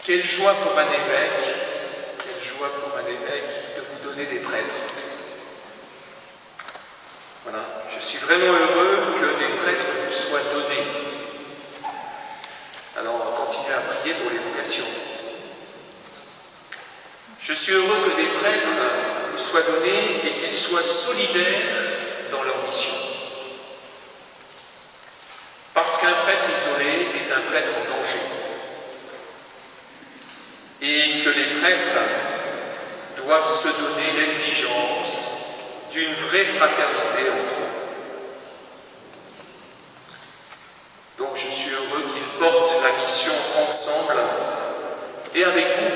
Quelle joie pour un évêque de vous donner des prêtres. Voilà, je suis vraiment heureux que des prêtres vous soient donnés. Alors on va continuer à prier pour les vocations. Je suis heureux que des prêtres vous soient donnés et qu'ils soient solidaires dans leur mission. Parce qu'un prêtre isolé est un prêtre en danger. Et que les prêtres doivent se donner l'exigence d'une vraie fraternité entre eux. Donc je suis heureux qu'ils portent la mission ensemble et avec vous.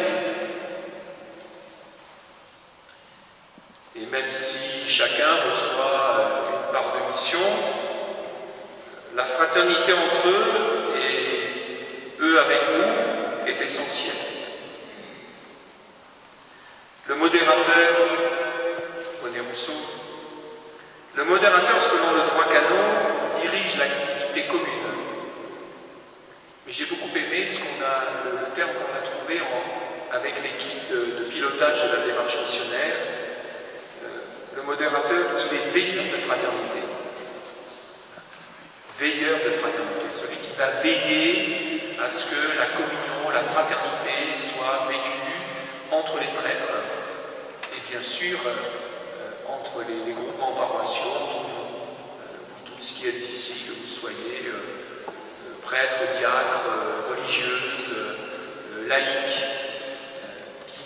Et même si chacun reçoit une part de mission, la fraternité entre eux et eux avec vous est essentielle. Le modérateur, René Rousseau, le modérateur selon le droit canon dirige l'activité commune. Mais j'ai beaucoup aimé le terme qu'on a trouvé avec l'équipe de pilotage de la démarche missionnaire. Le modérateur, il est veilleur de fraternité. Veilleur de fraternité, celui qui va veiller à ce que la communion, la fraternité soit vécue entre les prêtres et bien sûr entre les groupements paroissiaux, entre vous tous qui êtes ici, que vous soyez prêtres, diacres, religieuses, laïcs,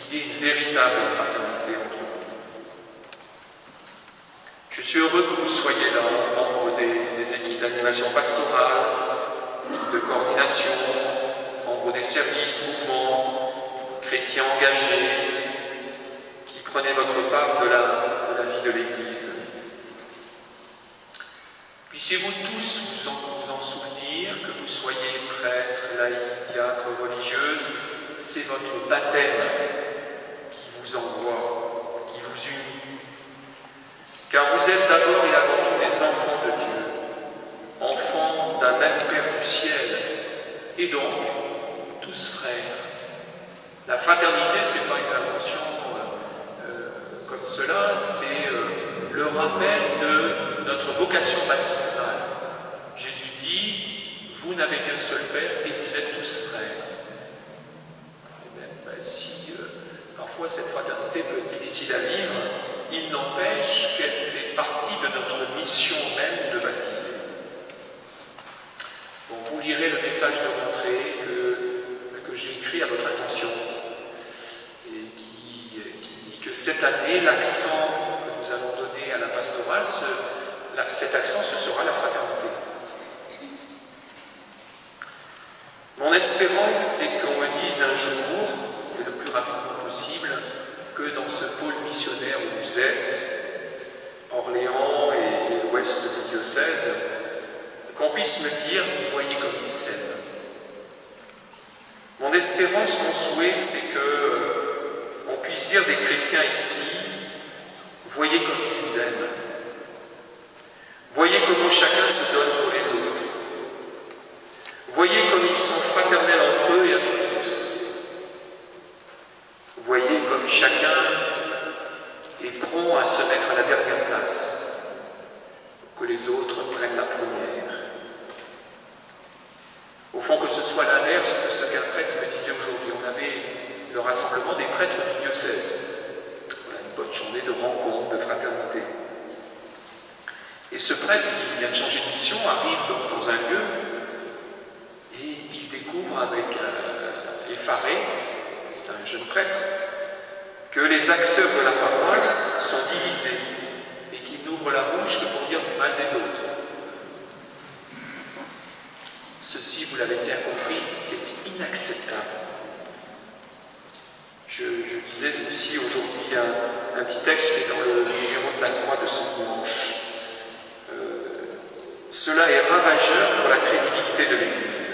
qu'il y ait une véritable fraternité entre vous. Je suis heureux que vous soyez là, membres des équipes d'animation pastorale, de coordination, membres des services, mouvements, chrétiens engagés, qui prenez votre part de la vie de l'Église. Puissiez-vous tous vous en souvenir, que vous soyez prêtres, laïcs, diacres, religieuses, c'est votre baptême qui vous envoie, qui vous unit. Car vous êtes d'abord et avant tout des enfants de Dieu, enfants d'un même Père du ciel, et donc tous frères. La fraternité, ce n'est pas une invention comme cela, c'est le rappel de notre vocation baptismale. Jésus dit, vous n'avez qu'un seul Père et vous êtes tous frères. Et même si parfois cette fraternité peut être difficile à vivre, il n'empêche qu'elle fait partie de notre mission même de baptiser. Donc vous lirez le message de rentrée que j'ai écrit à votre attention et qui dit que cette année, l'accent que nous allons donner à la pastorale, cet accent, ce sera la fraternité. Mon espérance, c'est qu'on me dise un jour, et le plus rapidement possible, que dans ce pôle missionnaire où vous êtes, Orléans et l'ouest du diocèse, qu'on puisse me dire, vous voyez comme ils s'aiment. Mon espérance, mon souhait, c'est qu'on puisse dire des chrétiens ici, voyez comme ils aiment. Voyez comment chacun se donne pour les autres. Voyez comme ils sont fraternels entre eux et avec tous. Voyez comme chacun est prompt à se mettre à la dernière place, pour que les autres prennent la première. Au fond, que ce soit l'inverse de ce qu'un prêtre me disait aujourd'hui. On avait le rassemblement des prêtres du diocèse. Voilà, une bonne journée de rencontre, de fraternité. Et ce prêtre qui vient de changer de mission arrive dans un lieu et il découvre avec effaré, c'est un jeune prêtre, que les acteurs de la paroisse sont divisés et qu'ils n'ouvrent la bouche que pour dire du mal des autres. Ceci, vous l'avez bien compris, c'est inacceptable. Je lisais aussi aujourd'hui un petit texte qui est dans le numéro de la Croix de ce dimanche. Cela est ravageur pour la crédibilité de l'Église.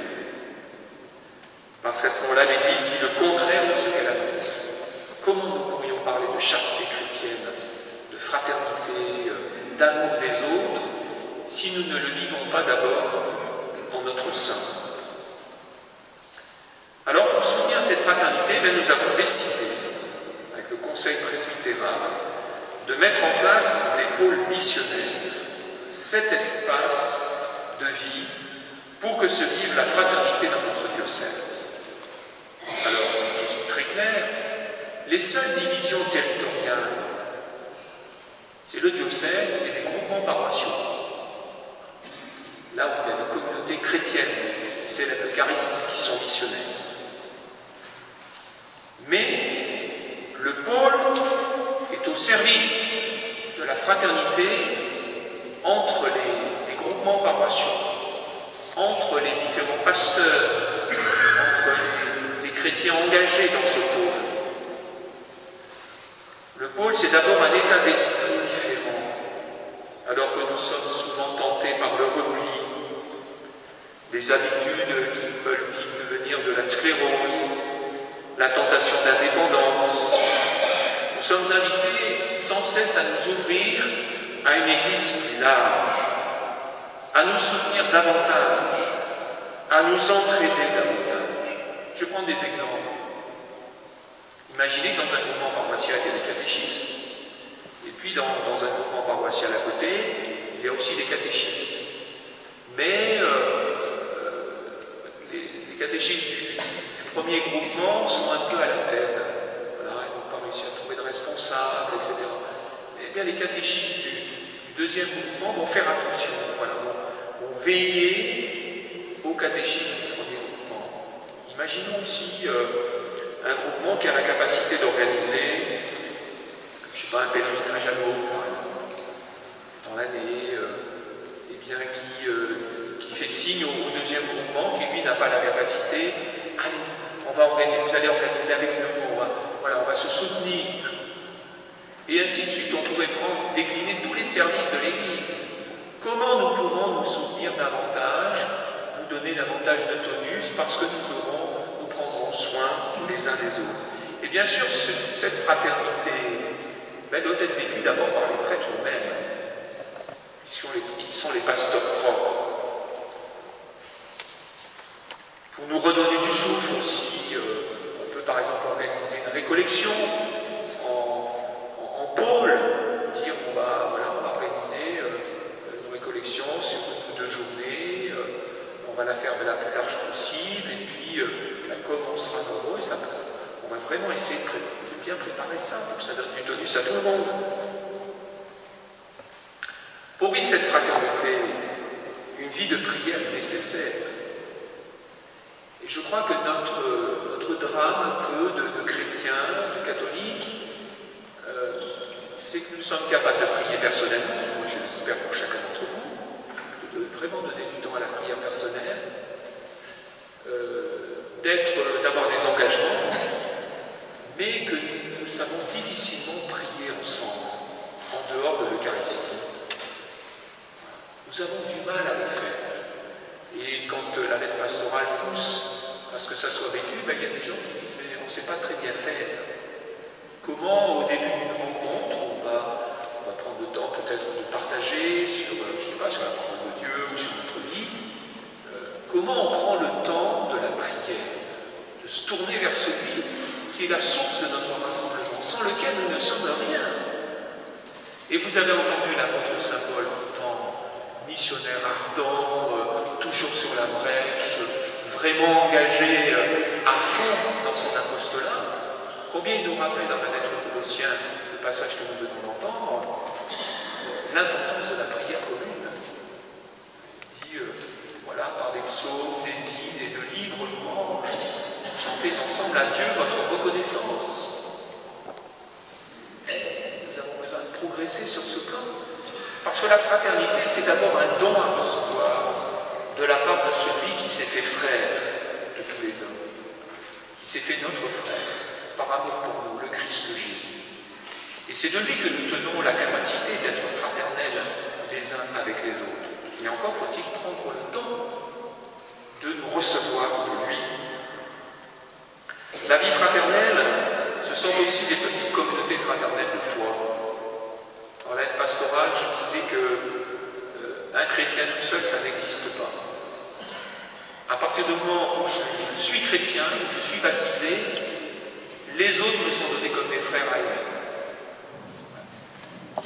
Parce qu'à ce moment-là, l'Église vit le contraire de ce qu'elle annonce. Comment nous pourrions parler de charité chrétienne, de fraternité, d'amour des autres, si nous ne le vivons pas d'abord en notre sein? Alors, pour soutenir cette fraternité, nous avons décidé, avec le conseil presbytéral, de mettre en place des pôles missionnaires, 7 espaces de vie pour que se vive la fraternité dans notre diocèse. Alors, je suis très clair, les seules divisions territoriales, c'est le diocèse et les groupements paroissiaux. Là où il y a des communautés chrétiennes qui célèbrent l'Eucharistie, qui sont missionnaires. Mais le pôle est au service de la fraternité entre les groupements paroissiaux, entre les différents pasteurs, entre les chrétiens engagés dans ce pôle. Le pôle, c'est d'abord un état d'esprit différent, alors que nous sommes souvent tentés par le repli, les habitudes qui peuvent vite devenir de la sclérose, la tentation d'indépendance. Nous sommes invités sans cesse à nous ouvrir à une Église plus large, à nous soutenir davantage, à nous entraider davantage. Je prends des exemples. Imaginez que dans un groupement paroissial, il y a des catéchistes, et puis dans un groupement paroissial à côté, il y a aussi des catéchistes. Mais les catéchistes du premier groupement sont un peu à la peine. Voilà, ils n'ont pas réussi à trouver de responsables, etc. Eh bien, les catéchistes du deuxième groupement vont faire attention, voilà, vont veiller aux catéchistes du premier groupement. Imaginons aussi un groupement qui a la capacité d'organiser, je ne sais pas, un pèlerinage à l'eau, par exemple, dans l'année, et bien qui fait signe au deuxième groupement, qui lui n'a pas la capacité. Allez, vous allez organiser avec nous, on va se soutenir. Et ainsi de suite, on pourrait décliner tous les services de l'Église. Comment nous pouvons nous soutenir davantage, nous donner davantage de tonus, parce que nous prendrons soin les uns des autres. Et bien sûr, cette fraternité doit être vécue d'abord par les prêtres eux-mêmes. Ils sont les pasteurs propres. Pour nous redonner du souffle aussi, on peut par exemple organiser une récollection en pôle, dire on va organiser une récollection sur 2 journées, on va la faire de la plus large possible, et puis comme on sera nombreux, on va vraiment essayer de bien préparer ça pour que ça donne du tonus à tout le monde. Pour vivre cette fraternité, une vie de prière est nécessaire. Et je crois que notre drame un peu de chrétiens, de catholiques, c'est que nous sommes capables de prier personnellement, moi je l'espère pour chacun d'entre vous, de vraiment donner du temps à la prière personnelle, d'avoir des engagements, mais que nous savons difficilement prier ensemble, en dehors de l'Eucharistie. Nous avons du mal à le faire. Et quand la lettre pastorale pousse à ce que ça soit vécu, il y a des gens qui disent mais on ne sait pas très bien faire. Comment, au début d'une rencontre, on va prendre le temps peut-être de partager sur, sur la parole de Dieu ou sur notre vie. Comment on prend le temps de la prière, de se tourner vers celui qui est la source de notre rassemblement, sans lequel nous ne sommes rien. Et vous avez entendu l'apôtre Saint Paul, pourtant missionnaire ardent, toujours sur la brèche, vraiment engagé à fond dans son apostolat. Combien il nous rappelle dans la lettre aux Colossiens, le passage que nous venons d'entendre, l'importance de la prière commune. Il dit, par des psaumes, des hymnes et de libres louanges, chantez ensemble à Dieu votre reconnaissance. Et nous avons besoin de progresser sur ce plan. Parce que la fraternité, c'est d'abord un don à recevoir de la part de celui qui s'est fait frère de tous les hommes, qui s'est fait notre frère, par amour pour nous, le Christ Jésus. Et c'est de lui que nous tenons la capacité d'être fraternels les uns avec les autres. Mais encore faut-il prendre le temps de nous recevoir de lui. La vie fraternelle, ce sont aussi des petites communautés fraternelles de foi. Dans l'aide pastorale, je disais qu'un chrétien tout seul, ça n'existe pas. À partir du moment où je suis chrétien, où je suis baptisé, les autres me sont donnés comme des frères à eux.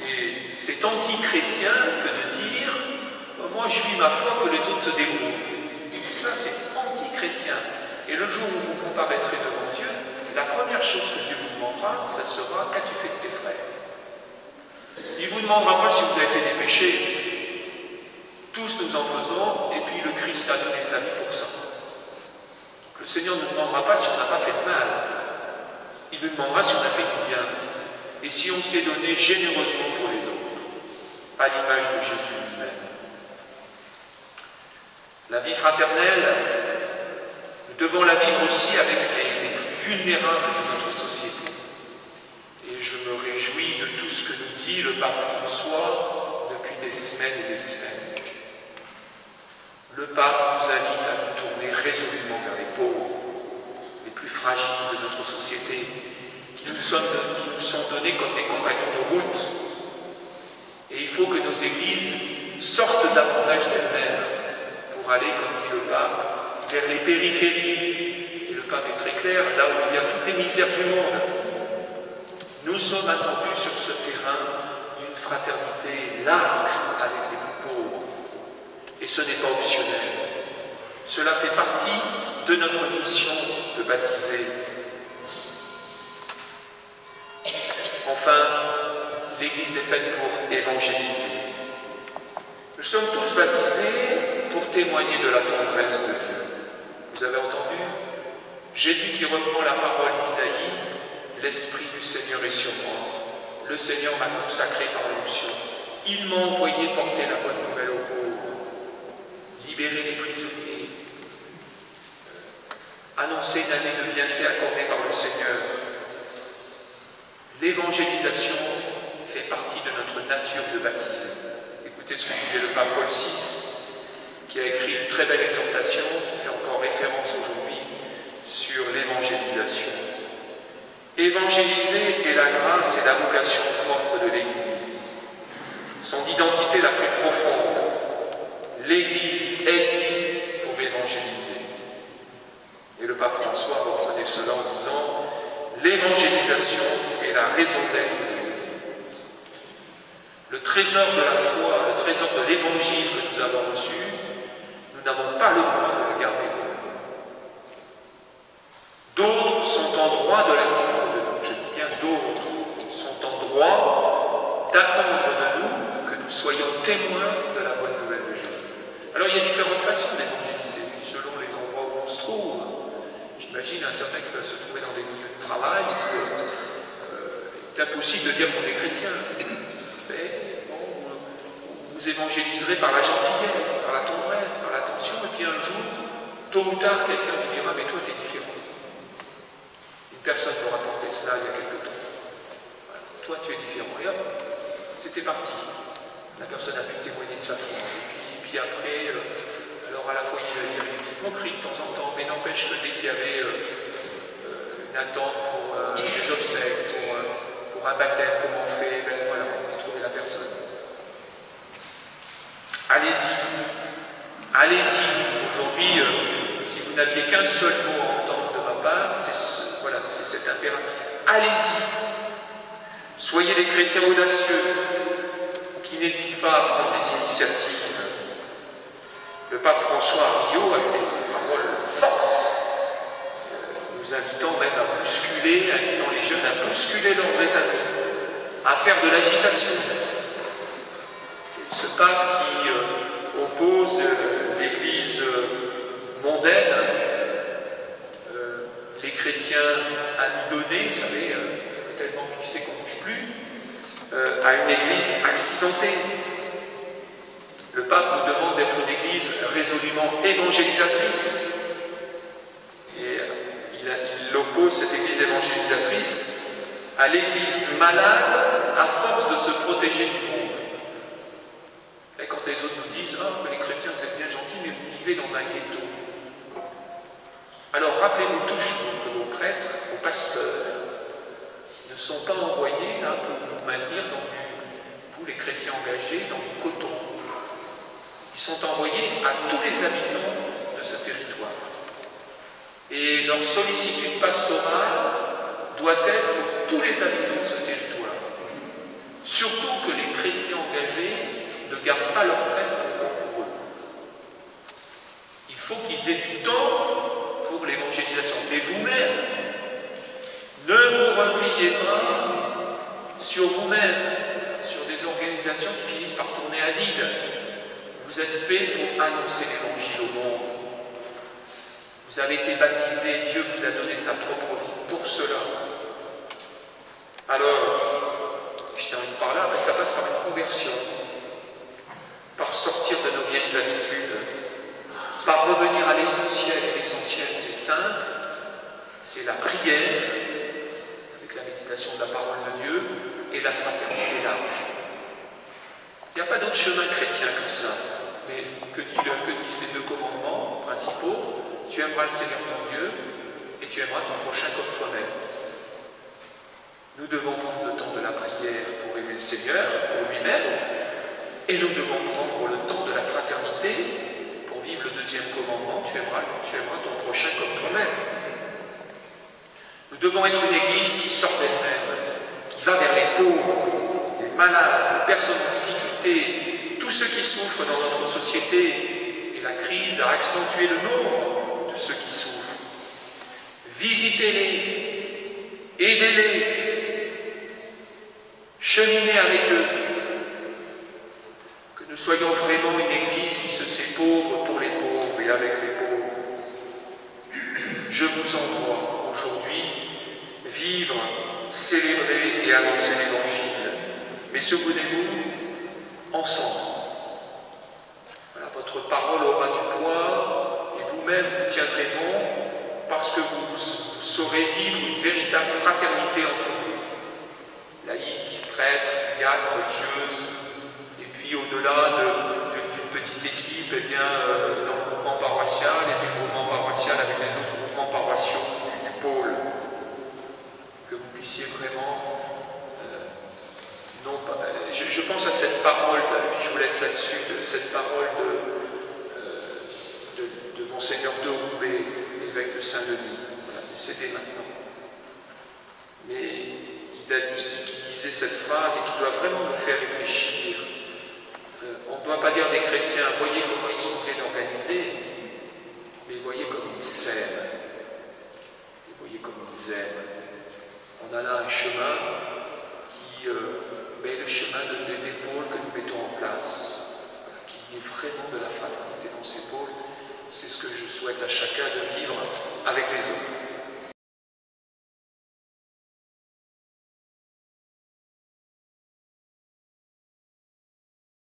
Et c'est anti-chrétien que de dire moi je vis ma foi, que les autres se débrouillent. Ça c'est anti-chrétien. Et le jour où vous comparaîtrez devant Dieu, la première chose que Dieu vous demandera, ça sera qu'as-tu fait de tes frères? Il ne vous demandera pas si vous avez fait des péchés. Tous nous en faisons, et puis le Christ a donné sa vie pour ça. Le Seigneur ne nous demandera pas si on n'a pas fait de mal. Il nous demandera si on a fait du bien. Et si on s'est donné généreusement pour les autres, à l'image de Jésus lui-même. La vie fraternelle, nous devons la vivre aussi avec les plus vulnérables de notre société. Et je me réjouis de tout ce que nous dit le pape François depuis des semaines et des semaines. Le pape nous invite à nous tourner résolument vers les pauvres, les plus fragiles de notre société, qui nous sont donnés comme des compagnons de route. Et il faut que nos églises sortent davantage d'elles-mêmes pour aller, comme dit le pape, vers les périphéries. Et le pape est très clair, là où il y a toutes les misères du monde. Nous sommes attendus sur ce terrain d'une fraternité large avec les plus pauvres. Et ce n'est pas optionnel. Cela fait partie de notre mission de baptiser. Enfin, l'Église est faite pour évangéliser. Nous sommes tous baptisés pour témoigner de la tendresse de Dieu. Vous avez entendu? Jésus qui reprend la parole d'Isaïe, « L'Esprit du Seigneur est sur moi. Le Seigneur m'a consacré par l'onction. Il m'a envoyé porter la bonne nouvelle aux pauvres, libérer les prisonniers, annoncer une année de bienfaits accordée par le Seigneur. » L'évangélisation fait partie de notre nature de baptisé. Écoutez ce que disait le pape Paul VI, qui a écrit une très belle exhortation, qui fait encore référence aujourd'hui, sur l'évangélisation. Évangéliser est la grâce et la vocation propre de l'Église. Son identité la plus profonde. L'Église existe pour évangéliser. Et le pape François reprenait cela en disant « L'évangélisation est la raison d'être de l'Église. » Le trésor de la foi, le trésor de l'Évangile que nous avons reçu, nous n'avons pas le droit de le garder pour nous. D'autres sont en droit de l'attendre de nous. Je dis bien d'autres sont en droit d'attendre de nous que nous soyons témoins de la bonne nouvelle de Jésus. Alors il y a différentes façons d'évangéliser, puis selon les endroits où on se trouve. J'imagine un certain qui va se trouver dans des milieux de travail où il est impossible de dire qu'on est chrétien. Mais bon, vous évangéliserez par la gentillesse, par la tendresse, par l'attention, et puis un jour, tôt ou tard, quelqu'un vous dira « mais toi, tu es différent ». Une personne me rapportait cela il y a quelque temps. Voilà. Toi, tu es différent. Et hop, c'était parti. La personne a pu témoigner de sa foi. Et puis après, alors à la fois il y avait des petites moqueries de temps en temps, mais n'empêche que dès qu'il y avait une attente pour des obsèques, pour un baptême, comment on fait, ben voilà, on va trouver la personne. Allez-y. Allez-y. Aujourd'hui, si vous n'aviez qu'un seul mot à entendre de ma part, c'est voilà, c'est cet impératif. Allez-y. Soyez des chrétiens audacieux qui n'hésitent pas à prendre des initiatives. Le pape François à Rio a des paroles fortes, nous invitant même à bousculer, invitant les jeunes à bousculer l'ordre établi, à faire de l'agitation. Ce pape qui oppose l'Église mondaine, les chrétiens amidonnés, vous savez, tellement fixés qu'on ne bouge plus, à une Église accidentée. Le pape nous demande d'être une Église résolument évangélisatrice. Et il oppose cette Église évangélisatrice à l'Église malade à force de se protéger du monde. Et quand les autres nous disent « Ah, mais les chrétiens, vous êtes bien gentils, mais vous vivez dans un ghetto. » Alors rappelez-vous toujours que vos prêtres, vos pasteurs, ne sont pas envoyés là pour vous maintenir dans vous les chrétiens engagés, dans du coton. Ils sont envoyés à tous les habitants de ce territoire. Et leur sollicitude pastorale doit être pour tous les habitants de ce territoire. Surtout que les chrétiens engagés ne gardent pas leur prêtre pour eux. Il faut qu'ils aient du temps pour l'évangélisation. Et vous-même, ne vous repliez pas sur vous-même, sur des organisations qui finissent par tourner à vide. Vous êtes faits pour annoncer l'évangile au monde. Vous avez été baptisés, Dieu vous a donné sa propre vie pour cela. Alors, je termine par là, mais ça passe par une conversion, par sortir de nos vieilles habitudes, par revenir à l'essentiel. Et l'essentiel, c'est simple, c'est la prière, avec la méditation de la parole de Dieu, et la fraternité large. Il n'y a pas d'autre chemin chrétien que cela. Mais que disent les deux commandements principaux? Tu aimeras le Seigneur ton Dieu et tu aimeras ton prochain comme toi-même. Nous devons prendre le temps de la prière pour aimer le Seigneur, pour lui-même, et nous devons prendre le temps de la fraternité pour vivre le deuxième commandement, tu aimeras ton prochain comme toi-même. Nous devons être une église qui sort d'elle-même, qui va vers les pauvres, les malades, les personnes en difficulté, tous ceux qui souffrent dans notre société. Et la crise a accentué le nombre de ceux qui souffrent. Visitez-les, aidez-les, cheminez avec eux. Que nous soyons vraiment une église qui se sait pauvre pour les pauvres et avec les pauvres. Je vous envoie aujourd'hui vivre, célébrer et annoncer l'Évangile. Mais souvenez-vous, ensemble. Voilà, votre parole aura du poids et vous-même vous tiendrez bon parce que vous saurez vivre une véritable fraternité entre vous. Laïcs, prêtres, diacres, religieuses, et puis au-delà d'une petite équipe, eh bien, dans le groupement paroissial et du groupement paroissial avec les autres groupements paroissiaux du pôle. Que vous puissiez vraiment... je pense à cette parole, et puis je vous laisse là-dessus, cette parole de Monseigneur de Roubaix, évêque de Saint-Denis, voilà, décédé maintenant. Mais qui disait cette phrase et qui doit vraiment nous faire réfléchir. On ne doit pas dire des chrétiens, voyez comment ils sont bien organisés, mais voyez comme ils s'aiment. Et voyez comme ils aiment. On a là un chemin qui est le chemin des pôles que nous mettons en place, qu'il y ait vraiment de la fraternité dans ces pôles. C'est ce que je souhaite à chacun de vivre avec les autres.